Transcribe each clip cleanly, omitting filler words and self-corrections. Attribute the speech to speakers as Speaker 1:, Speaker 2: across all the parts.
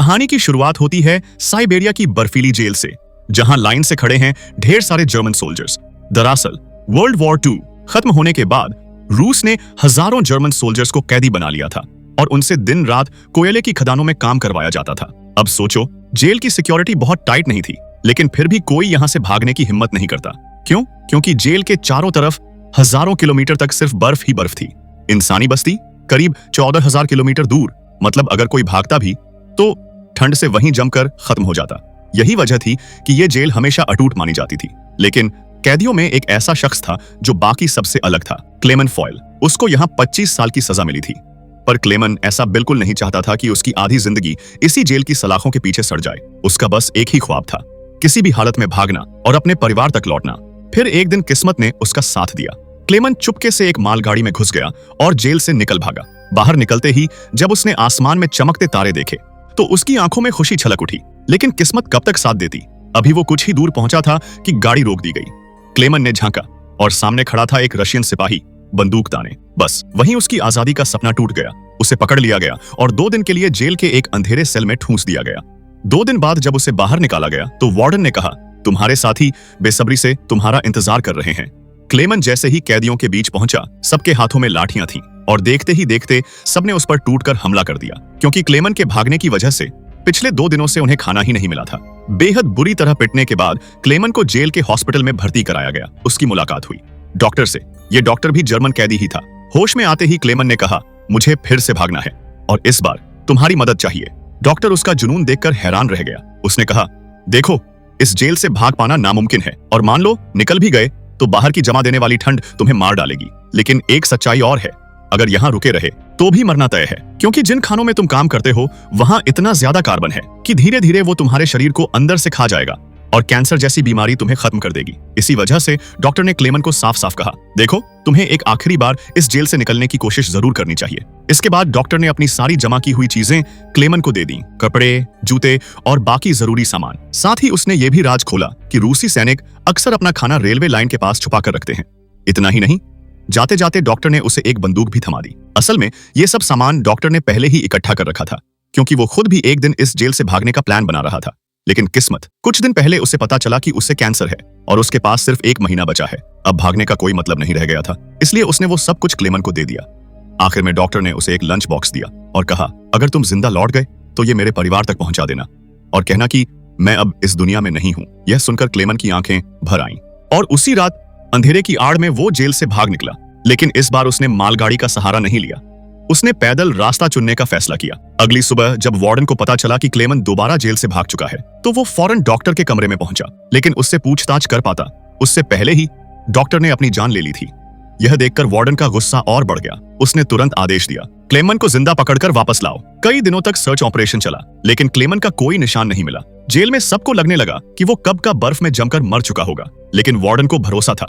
Speaker 1: कहानी की शुरुआत होती है साइबेरिया की बर्फीली जेल से, जहां लाइन से खड़े हैं ढेर सारे जर्मन सोल्जर्स। दरअसल वर्ल्ड वॉर 2 खत्म होने के बाद रूस ने हजारों जर्मन सोल्जर्स को कैदी बना लिया था और उनसे दिन रात कोयले की खदानों में काम करवाया जाता था। अब सोचो, जेल की सिक्योरिटी बहुत टाइट नहीं थी, लेकिन फिर भी कोई यहां से भागने की हिम्मत नहीं करता। क्यों? क्योंकि जेल के चारों तरफ हजारों किलोमीटर तक सिर्फ बर्फ ही बर्फ थी। इंसानी बस्ती करीब 14,000 किलोमीटर दूर, मतलब अगर कोई भागता भी तो ठंड से वहीं जमकर खत्म हो जाता। यही वजह थी कि यह जेल हमेशा अटूट मानी जाती थी। लेकिन कैदियों में एक ऐसा शख्स था जो बाकी सबसे अलग था, क्लेमेन फॉयल। उसको यहां 25 साल की सजा मिली थी, पर क्लेमेन ऐसा बिल्कुल नहीं चाहता था कि उसकी आधी जिंदगी इसी जेल की सलाखों के पीछे सड़ जाए। उसका बस एक ही ख्वाब था, किसी भी हालत में भागना और अपने परिवार तक लौटना। फिर एक दिन किस्मत ने उसका साथ दिया। क्लेमेन चुपके से एक मालगाड़ी में घुस गया और जेल से निकल भागा। बाहर निकलते ही जब उसने आसमान में चमकते तारे देखे तो उसकी आंखों में खुशी छलक उठी। लेकिन किस्मत कब तक साथ देती? अभी वो कुछ ही दूर पहुंचा था कि गाड़ी रोक दी गई। क्लेमेन ने झांका और सामने खड़ा था एक रशियन सिपाही, बंदूक ताने। बस वहीं उसकी आजादी का सपना टूट गया। उसे पकड़ लिया गया और 2 दिन के लिए जेल के एक अंधेरे सेल में ठूंस दिया गया। 2 दिन बाद जब उसे बाहर निकाला गया तो वार्डन ने कहा, तुम्हारे साथी बेसब्री से तुम्हारा इंतजार कर रहे हैं। क्लेमेन जैसे ही कैदियों के बीच पहुंचा, सबके हाथों में लाठियां थीं और देखते ही देखते सबने उस पर टूटकर हमला कर दिया। क्योंकि क्लेमेन के भागने की वजह से पिछले 2 दिनों से उन्हें खाना ही नहीं मिला था। बेहद बुरी तरह पिटने के बाद क्लेमेन को जेल के हॉस्पिटल में भर्ती कराया गया। उसकी मुलाकात हुई डॉक्टर से। ये डॉक्टर भी जर्मन कैदी ही था। होश में आते ही क्लेमेन ने कहा, मुझे फिर से भागना है और इस बार तुम्हारी मदद चाहिए। डॉक्टर उसका जुनून देखकर हैरान रह गया। उसने कहा, देखो, इस जेल से भाग पाना नामुमकिन है और मान लो निकल भी गए तो बाहर की जमा देने वाली ठंड तुम्हें मार डालेगी। लेकिन एक सच्चाई और है, अगर यहाँ रुके रहे तो भी मरना तय है। क्योंकि जिन खानों में तुम काम करते हो वहां इतना ज्यादा कार्बन है कि धीरे धीरे वो तुम्हारे शरीर को अंदर से खा जाएगा और कैंसर जैसी बीमारी तुम्हें खत्म कर देगी। इसी वजह से डॉक्टर ने क्लेमेन को साफ साफ कहा, देखो, तुम्हें एक आखिरी बार इस जेल से निकलने की कोशिश जरूर करनी चाहिए। इसके बाद डॉक्टर ने अपनी सारी जमा की हुई चीजें क्लेमेन को दे दी, कपड़े, जूते और बाकी जरूरी सामान। साथ ही उसने ये भी राज खोला कि रूसी सैनिक अक्सर अपना खाना रेलवे लाइन के पास छुपा कर रखते हैं। इतना ही नहीं, जाते जाते डॉक्टर ने उसे एक बंदूक भी थमा दी। असल में ये सब सामान डॉक्टर ने पहले ही इकट्ठा कर रखा था, क्योंकि वो खुद भी एक दिन इस जेल से भागने का प्लान बना रहा था। लेकिन किस्मत, कुछ दिन पहले उसे पता चला कि उसे कैंसर है और उसके पास सिर्फ 1 महीना बचा है। अब भागने का कोई मतलब नहीं रह गया था, इसलिए उसने वो सब कुछ क्लेमेन को दे दिया। आखिर में डॉक्टर ने उसे एक लंच बॉक्स दिया और कहा, अगर तुम जिंदा लौट गए तो ये मेरे परिवार तक पहुंचा देना और कहना कि मैं अब इस दुनिया में नहीं हूं। यह सुनकर क्लेमेन की आंखें भर आईं और उसी रात अंधेरे की आड़ में वो जेल से भाग निकला। लेकिन इस बार उसने मालगाड़ी का सहारा नहीं लिया। उसने पैदल रास्ता चुनने का फैसला किया। अगली सुबह जब वार्डन को पता चला कि क्लेमेन दोबारा जेल से भाग चुका है तो वो फौरन डॉक्टर के कमरे में पहुंचा। लेकिन उससे पूछताछ कर पाता उससे पहले ही डॉक्टर ने अपनी जान ले ली थी। यह देखकर वार्डन का गुस्सा और बढ़ गया। उसने तुरंत आदेश दिया, क्लेमेन को जिंदा पकड़कर वापस लाओ। कई दिनों तक सर्च ऑपरेशन चला, लेकिन क्लेमेन का कोई निशान नहीं मिला। जेल में सबको लगने लगा कि वो कब का बर्फ में जमकर मर चुका होगा। लेकिन वार्डन को भरोसा था,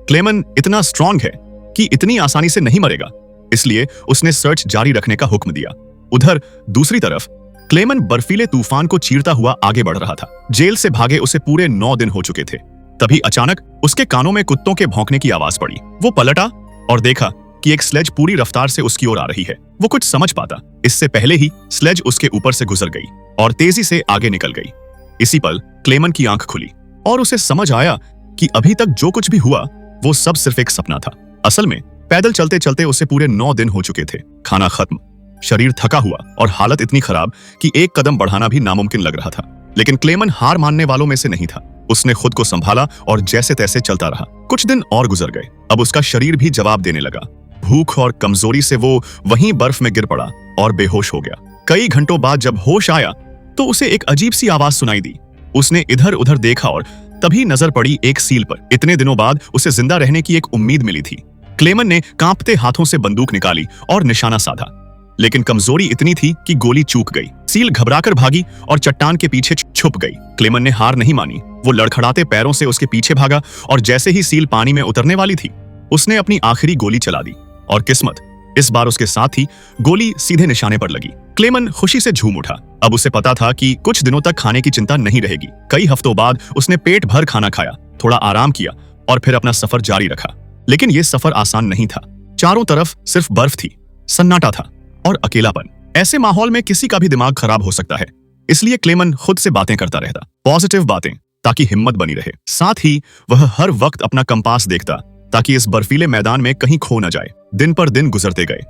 Speaker 1: क्लेमेन इतना स्ट्रांग है कि इतनी आसानी से नहीं मरेगा, इसलिए उसने सर्च जारी रखने का हुक्म दिया। उधर दूसरी तरफ क्लेमेन बर्फीले तूफान को चीरता हुआ आगे बढ़ रहा था। जेल से भागे उसे पूरे 9 दिन हो चुके थे। तभी अचानक उसके कानों में कुत्तों के भौंकने की आवाज पड़ी। वो पलटा और देखा कि एक स्लेज पूरी रफ्तार से उसकी ओर आ रही है। वो कुछ समझ पाता इससे पहले ही स्लेज उसके ऊपर से गुजर गई और तेजी से आगे निकल गई। इसी पल क्लेमेन की आंख खुली और उसे समझ आया कि अभी तक जो कुछ भी हुआ वो सब सिर्फ एक सपना था। असल में पैदल चलते चलते उसे पूरे 9 दिन हो चुके थे। खाना खत्म, शरीर थका हुआ और हालत इतनी खराब कि एक कदम बढ़ाना भी नामुमकिन लग रहा था। लेकिन क्लेमेन हार मानने वालों में से नहीं था। उसने खुद को संभाला और जैसे तैसे चलता रहा। कुछ दिन और गुजर गए। अब उसका शरीर भी जवाब देने लगा। भूख और कमजोरी से वो वहीं बर्फ में गिर पड़ा और बेहोश हो गया। कई घंटों बाद जब होश आया तो उसे एक अजीब सी आवाज सुनाई दी। उसने इधर उधर देखा और तभी नजर पड़ी एक सील पर। इतने दिनों बाद उसे जिंदा रहने की एक उम्मीद मिली थी। क्लेमेन ने कांपते हाथों से बंदूक निकाली और निशाना साधा, लेकिन कमजोरी इतनी थी कि गोली चूक गई। सील घबराकर भागी और चट्टान के पीछे छुप गई। क्लेमेन ने हार नहीं मानी। वो लड़खड़ाते पैरों से उसके पीछे भागा और जैसे ही सील पानी में उतरने वाली थी उसने अपनी आखिरी गोली चला दी और किस्मत, इस बार उसके साथ ही गोली सीधे निशाने पर लगी। क्लेमेन खुशी से झूम उठा। अब उसे पता था कि कुछ दिनों तक खाने की चिंता नहीं रहेगी। कई हफ्तों बाद उसने पेट भर खाना खाया, थोड़ा आराम किया और फिर अपना सफर जारी रखा। लेकिन यह सफर आसान नहीं था। चारों तरफ सिर्फ बर्फ थी, सन्नाटा था और अकेलापन। ऐसे माहौल में किसी का भी दिमाग खराब हो सकता है, इसलिए क्लेमन खुद से बातें करता रहता, पॉजिटिव बातें, ताकि हिम्मत बनी रहे। साथ ही वह हर वक्त अपना कंपास देखता ताकि इस बर्फीले मैदान में कहीं खो न जाए। दिन पर दिन गुजरते गए।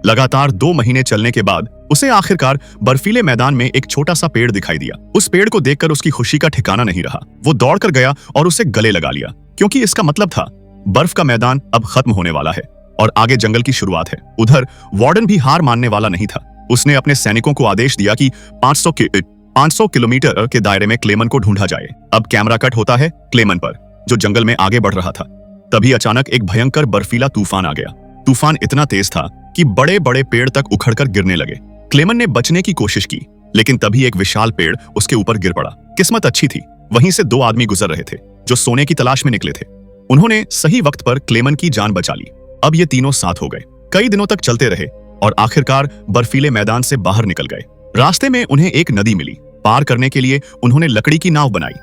Speaker 1: लगातार 2 महीने चलने के बाद उसे आखिरकार बर्फीले मैदान में एक छोटा सा पेड़ दिखाई दिया। उस पेड़ को देखकर उसकी खुशी का ठिकाना नहीं रहा। वो दौड़कर गया और उसे गले लगा लिया, क्योंकि इसका मतलब था बर्फ का मैदान अब खत्म होने वाला है और आगे जंगल की शुरुआत है। उधर वार्डन भी हार मानने वाला नहीं था। उसने अपने सैनिकों को आदेश दिया कि 500 किलोमीटर के दायरे में क्लेमन को ढूंढा जाए। अब कैमरा कट होता है क्लेमन पर, जो जंगल में आगे बढ़ रहा था। तभी अचानक एक भयंकर बर्फीला तूफान आ गया। तूफान इतना तेज था कि बड़े बड़े पेड़ तक उखड़कर गिरने लगे। क्लेमन ने बचने की कोशिश की, लेकिन तभी एक विशाल पेड़ उसके ऊपर गिर पड़ा। किस्मत अच्छी थी, वहीं से 2 आदमी गुजर रहे थे जो सोने की तलाश में निकले थे। उन्होंने सही वक्त पर क्लेमन की जान बचा ली। अब ये तीनों साथ हो गए। कई दिनों तक चलते रहे और आखिरकार बर्फीले मैदान से बाहर निकल गए। रास्ते में उन्हें एक नदी मिली। पार करने के लिए उन्होंने लकड़ी की नाव बनाई,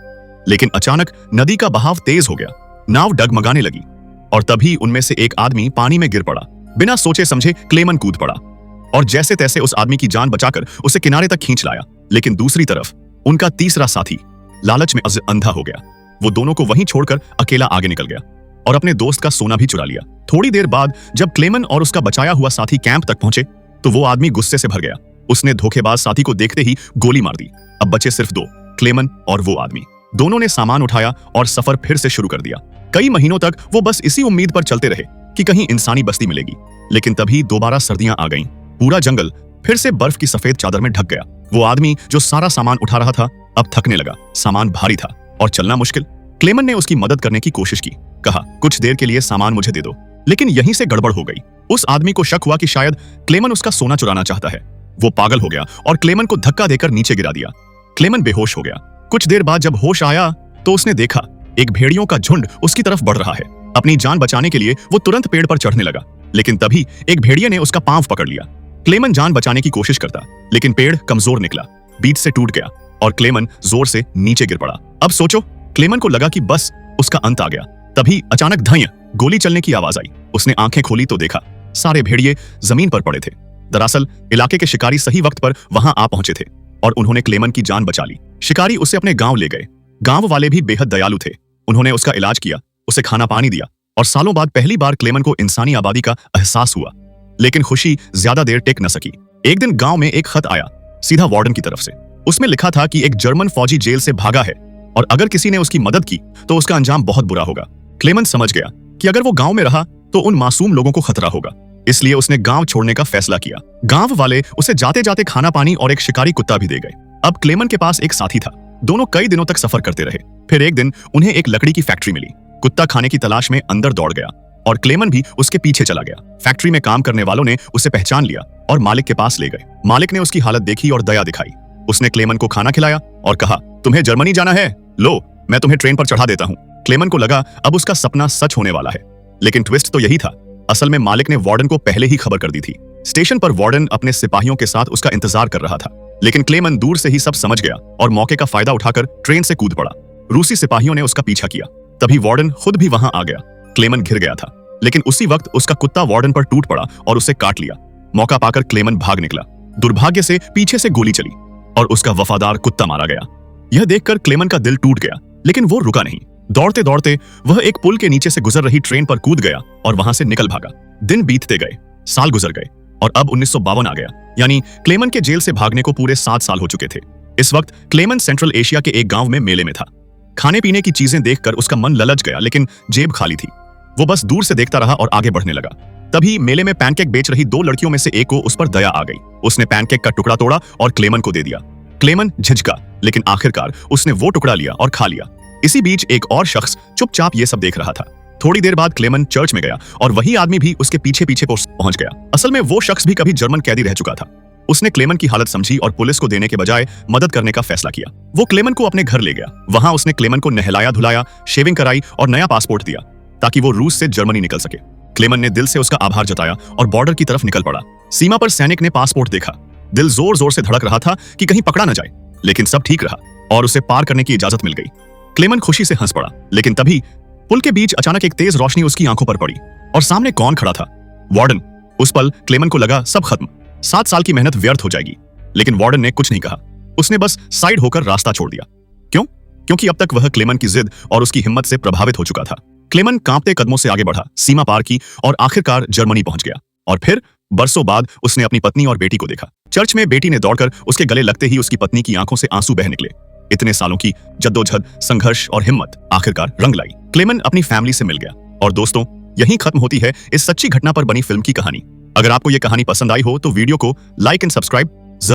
Speaker 1: लेकिन अचानक नदी का बहाव तेज हो गया। नाव डगमगाने लगी और तभी उनमें से एक आदमी पानी में गिर पड़ा। बिना सोचे समझे क्लेमन कूद पड़ा और जैसे तैसे उस आदमी की जान बचाकर उसे किनारे तक खींच लाया। लेकिन दूसरी तरफ उनका तीसरा साथी लालच में अंधा हो गया। वो दोनों को वहीं छोड़कर अकेला आगे निकल गया और अपने दोस्त का सोना भी चुरा लिया। थोड़ी देर बाद जब क्लेमन और उसका बचाया हुआ साथी कैंप तक पहुंचे तो वो आदमी गुस्से से भर गया। उसने धोखेबाज साथी को देखते ही गोली मार दी। अब बचे सिर्फ 2, क्लेमन और वो आदमी। दोनों ने सामान उठाया और सफर फिर से शुरू कर दिया। कई महीनों तक वो बस इसी उम्मीद पर चलते रहे कि कहीं इंसानी बस्ती मिलेगी। लेकिन तभी दोबारा सर्दियां आ गईं। पूरा जंगल फिर से बर्फ की सफेद चादर में ढक गया। वो आदमी जो सारा सामान उठा रहा था अब थकने लगा। सामान भारी था और चलना मुश्किल। क्लेमन ने उसकी मदद करने की कोशिश की। कहा, कुछ देर के लिए सामान मुझे दे दो। लेकिन यहीं से गड़बड़ हो गई। उस आदमी को शक हुआ कि शायद क्लेमन उसका सोना चुराना चाहता है। वो पागल हो गया और क्लेमन को धक्का देकर नीचे गिरा दिया। क्लेमन बेहोश हो गया। कुछ देर बाद जब होश आया तो उसने देखा एक भेड़ियों का झुंड उसकी तरफ बढ़ रहा है। अपनी जान बचाने के लिए वो तुरंत पेड़ पर चढ़ने लगा, लेकिन तभी एक भेड़िए ने उसका पांव पकड़ लिया। क्लेमन जान बचाने की कोशिश करता, लेकिन पेड़ कमजोर निकला, बीच से टूट गया और क्लेमन जोर से नीचे गिर पड़ा। अब सोचो, क्लेमन को लगा कि बस उसका अंत आ गया। तभी अचानक धैर्य गोली चलने की आवाज आई। उसने आंखें खोली तो देखा सारे भेड़िए जमीन पर पड़े थे। दरअसल इलाके के शिकारी सही वक्त पर वहां आ पहुंचे थे और उन्होंने क्लेमन की जान बचा ली। शिकारी उसे अपने गांव ले गए। गांव वाले भी बेहद दयालु थे। उन्होंने उसका इलाज किया, उसे खाना पानी दिया और सालों बाद पहली बार क्लेमन को इंसानी आबादी का एहसास हुआ। लेकिन खुशी ज्यादा देर टिक न सकी। एक दिन गांव में एक खत आया, सीधा वार्डन की तरफ से। उसमें लिखा था कि एक जर्मन फौजी जेल से भागा है और अगर किसी ने उसकी मदद की तो उसका अंजाम बहुत बुरा होगा। क्लेमन समझ गया कि अगर वो गांव में रहा तो उन मासूम लोगों को खतरा होगा, इसलिए उसने गांव छोड़ने का फैसला किया। गांव वाले उसे जाते जाते खाना पानी और एक शिकारी कुत्ता भी दे गए। अब क्लेमन के पास एक साथी था। दोनों कई दिनों तक सफर करते रहे। फिर एक दिन उन्हें एक लकड़ी की फैक्ट्री मिली। कुत्ता खाने की तलाश में अंदर दौड़ गया और क्लेमन भी उसके पीछे चला गया। फैक्ट्री में काम करने वालों ने उसे पहचान लिया और मालिक के पास ले गए। मालिक ने उसकी हालत देखी और दया दिखाई। उसने क्लेमन को खाना खिलाया और कहा, तुम्हें जर्मनी जाना है? लो, मैं तुम्हें ट्रेन पर चढ़ा देता हूँ। क्लेमन को लगा अब उसका सपना सच होने वाला है, लेकिन ट्विस्ट तो यही था। असल में मालिक ने वार्डन को पहले ही खबर कर दी थी। स्टेशन पर वार्डन अपने सिपाहियों के साथ उसका इंतजार कर रहा था, लेकिन क्लेमन दूर से ही सब समझ गया और मौके का फायदा उठाकर ट्रेन से कूद पड़ा। रूसी सिपाहियों ने उसका पीछा किया। तभी वार्डन खुद भी वहां आ गया। क्लेमन घिर गया था, लेकिन उसी वक्त उसका कुत्ता वार्डन पर टूट पड़ा और उसे काट लिया। मौका पाकर क्लेमन भाग निकला। दुर्भाग्य से पीछे से गोली चली और उसका वफादार कुत्ता मारा गया। यह देखकर क्लेमन का दिल टूट गया, लेकिन वो रुका नहीं। दौड़ते दौड़ते वह एक पुल के नीचे से गुजर रही ट्रेन पर कूद गया और वहां से निकल भागा। दिन बीतते गए, साल गुजर गए और अब 1952 आ गया, यानी क्लेमन के जेल से भागने को पूरे 7 साल हो चुके थे। इस वक्त क्लेमन सेंट्रल एशिया के एक गांव में मेले में था। खाने पीने की चीजें देखकर उसका मन ललच गया, लेकिन जेब खाली थी। वो बस दूर से देखता रहा और आगे बढ़ने लगा। तभी मेले में पैनकेक बेच रही 2 लड़कियों में से एक को उस पर दया आ गई। उसने पैनकेक का टुकड़ा तोड़ा और क्लेमन को दे दिया। क्लेमन झिझका, लेकिन आखिरकार उसने वो टुकड़ा लिया और खा लिया। इसी बीच एक और शख्स चुपचाप ये सब देख रहा था। थोड़ी देर बाद क्लेमन चर्च में गया और वही आदमी भी उसके पीछे पीछे पहुंच गया। असल में वो शख्स भी कभी जर्मन कैदी रह चुका था। उसने क्लेमन की हालत समझी और पुलिस को देने के बजाय मदद करने का फैसला किया। वो क्लेमन को अपने घर ले गया। वहां उसने क्लेमन को नहलाया धुलाया, शेविंग कराई और नया पासपोर्ट दिया ताकि वो रूस से जर्मनी निकल सके। क्लेमन ने दिल से उसका आभार जताया और बॉर्डर की तरफ निकल पड़ा। सीमा पर सैनिक ने पासपोर्ट देखा। दिल जोर जोर से धड़क रहा था कि कहीं पकड़ा न जाए, लेकिन सब ठीक रहा और उसे पार करने की इजाजत मिल गई। क्लेमन खुशी से हंस पड़ा, लेकिन तभी पुल के बीच अचानक एक तेज रोशनी उसकी आंखों पर पड़ी और सामने कौन खड़ा था? वार्डन। उस पल क्लेमन को लगा सब खत्म, 7 साल की मेहनत व्यर्थ हो जाएगी। लेकिन वार्डन ने कुछ नहीं कहा। उसने बस साइड होकर रास्ता छोड़ दिया। क्यों? क्योंकि अब तक वह क्लेमन की जिद और उसकी हिम्मत से प्रभावित हो चुका था। क्लेमन कांपते कदमों से आगे बढ़ा, सीमा पार की और आखिरकार जर्मनी पहुंच गया। और फिर बरसों बाद उसने अपनी पत्नी और बेटी को देखा। चर्च में बेटी ने दौड़कर उसके गले लगते ही उसकी पत्नी की आंखों से आंसू बह निकले। इतने सालों की जद्दोजहद, संघर्ष और हिम्मत आखिरकार रंग लाई। क्लेमन अपनी फैमिली से मिल गया। और दोस्तों, यहीं खत्म होती है इस सच्ची घटना पर बनी फिल्म की कहानी। अगर आपको यह कहानी पसंद आई हो तो वीडियो को लाइक एंड सब्सक्राइब